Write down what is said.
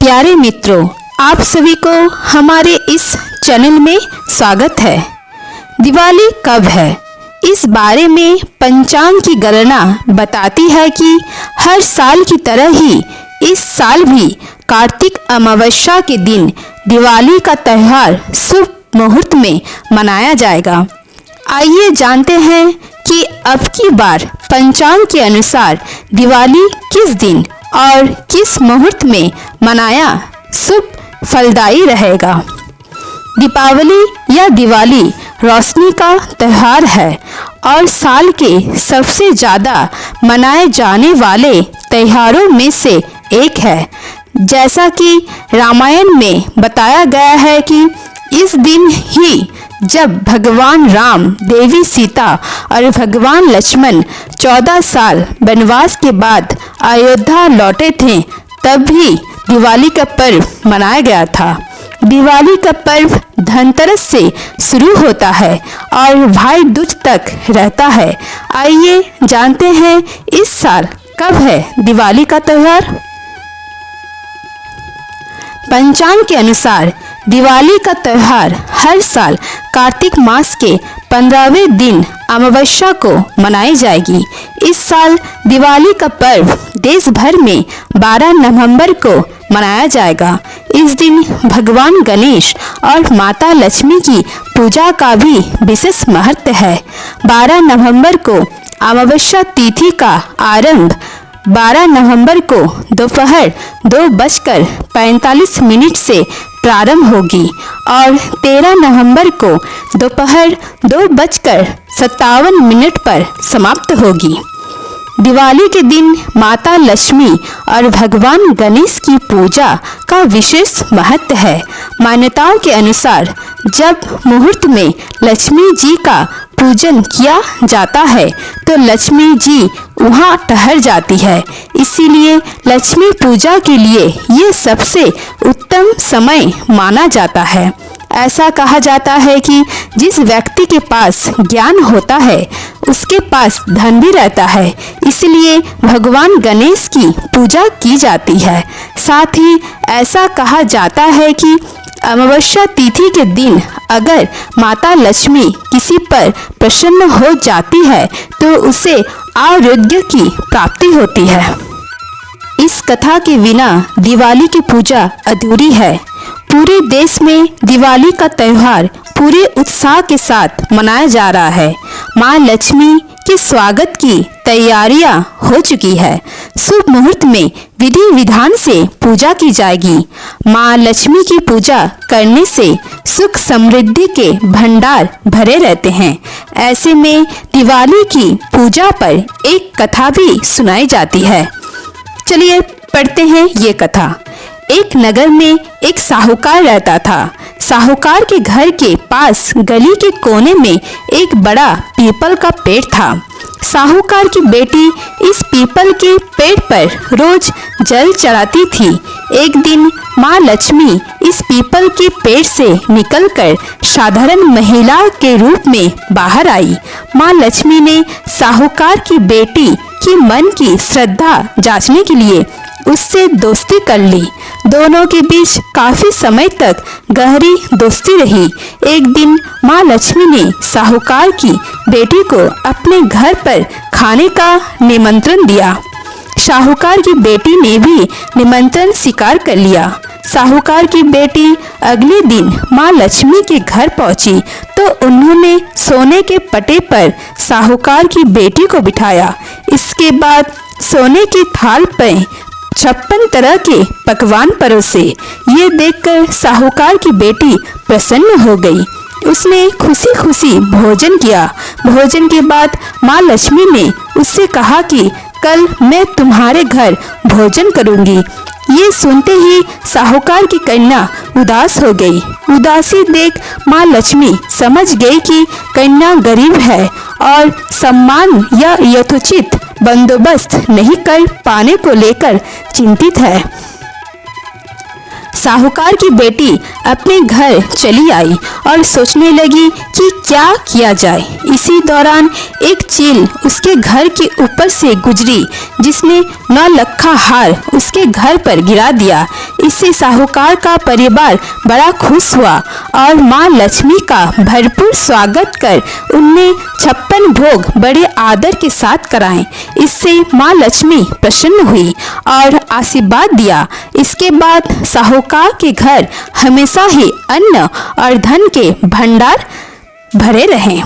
प्यारे मित्रों, आप सभी को हमारे इस चैनल में स्वागत है। दिवाली कब है, इस बारे में पंचांग की गणना बताती है कि हर साल की तरह ही इस साल भी कार्तिक अमावस्या के दिन दिवाली का त्यौहार शुभ मुहूर्त में मनाया जाएगा। आइए जानते हैं कि अब की बार पंचांग के अनुसार दिवाली किस दिन और किस मुहूर्त में मनाया शुभ फलदायी रहेगा। दीपावली या दिवाली रोशनी का त्यौहार है और साल के सबसे ज़्यादा मनाए जाने वाले त्योहारों में से एक है। जैसा कि रामायण में बताया गया है कि इस दिन ही जब भगवान राम, देवी सीता और भगवान लक्ष्मण 14 साल वनवास के बाद अयोध्या लौटे थे, तब भी दिवाली का पर्व मनाया गया था। दिवाली का पर्व धनतेरस से शुरू होता है और भाई दूज तक रहता है। आइए जानते हैं इस साल कब है दिवाली का त्यौहार। पंचांग के अनुसार दिवाली का त्यौहार हर साल कार्तिक मास के 15वें दिन अमावस्या को मनाई जाएगी। इस साल दिवाली का पर्व देश भर में 12 नवंबर को मनाया जाएगा। इस दिन भगवान गणेश और माता लक्ष्मी की पूजा का भी विशेष महत्व है। 12 नवंबर को अमावस्या तिथि का आरंभ 12 नवंबर को दोपहर 2:45 से प्रारंभ होगी और 13 नवंबर को दोपहर 2:57 पर समाप्त होगी। दिवाली के दिन माता लक्ष्मी और भगवान गणेश की पूजा का विशेष महत्व है। मान्यताओं के अनुसार जब मुहूर्त में लक्ष्मी जी का पूजन किया जाता है तो लक्ष्मी जी वहां ठहर जाती है, इसीलिए लक्ष्मी पूजा के लिए ये सबसे उत्तम समय माना जाता है। ऐसा कहा जाता है कि जिस व्यक्ति के पास ज्ञान होता है उसके पास धन भी रहता है, इसलिए भगवान गणेश की पूजा की जाती है। साथ ही ऐसा कहा जाता है कि अमावस्या तिथि के दिन अगर माता लक्ष्मी किसी पर प्रसन्न हो जाती है तो उसे आरोग्य की प्राप्ति होती है। इस कथा के बिना दिवाली की पूजा अधूरी है। पूरे देश में दिवाली का त्यौहार पूरे उत्साह के साथ मनाया जा रहा है। माँ लक्ष्मी के स्वागत की तैयारियां हो चुकी है। शुभ मुहूर्त में विधि विधान से पूजा की जाएगी। माँ लक्ष्मी की पूजा करने से सुख समृद्धि के भंडार भरे रहते हैं। ऐसे में दिवाली की पूजा पर एक कथा भी सुनाई जाती है। चलिए पढ़ते हैं ये कथा। एक नगर में एक साहूकार रहता था। साहूकार के घर के पास गली के कोने में एक बड़ा पीपल का पेड़ था। साहूकार की बेटी इस पीपल के पेड़ पर रोज जल चढ़ाती थी। एक दिन माँ लक्ष्मी इस पीपल के पेड़ से निकलकर साधारण महिला के रूप में बाहर आई। माँ लक्ष्मी ने साहूकार की बेटी की मन की श्रद्धा जांचने के लिए उससे दोस्ती कर ली। दोनों के बीच काफी समय तक गहरी दोस्ती रही। एक दिन माँ लक्ष्मी ने साहूकार की बेटी को अपने घर पर खाने का निमंत्रण दिया। साहूकार की बेटी ने भी निमंत्रण स्वीकार कर लिया। साहूकार की बेटी अगले दिन माँ लक्ष्मी के घर पहुंची तो उन्होंने सोने के पटे पर साहूकार की बेटी को बिठाया। इसके बाद सोने की थाल पर 56 तरह के पकवान परोसे। ये देखकर साहूकार की बेटी प्रसन्न हो गई। उसने खुशी खुशी भोजन किया। भोजन के बाद माँ लक्ष्मी ने उससे कहा कि कल मैं तुम्हारे घर भोजन करूंगी। ये सुनते ही साहूकार की कन्या उदास हो गई। उदासी देख माँ लक्ष्मी समझ गई कि कन्या गरीब है और सम्मान या यथोचित बंदोबस्त नहीं कर पाने को लेकर चिंतित है। साहूकार की बेटी अपने घर चली आई और सोचने लगी कि क्या किया जाए। इसी दौरान एक चील उसके घर के ऊपर से गुजरी, जिसने 9 लखा हार उसके घर पर गिरा दिया। इससे साहूकार का परिवार बड़ा खुश हुआ और माँ लक्ष्मी का भरपूर स्वागत कर उनने 56 भोग बड़े आदर के साथ कराए। इससे माँ लक्ष्मी प्रसन्न हुई और आशीर्वाद दिया। इसके बाद साहूकार के घर हमेशा ही अन्न और धन के भंडार भरे रहे।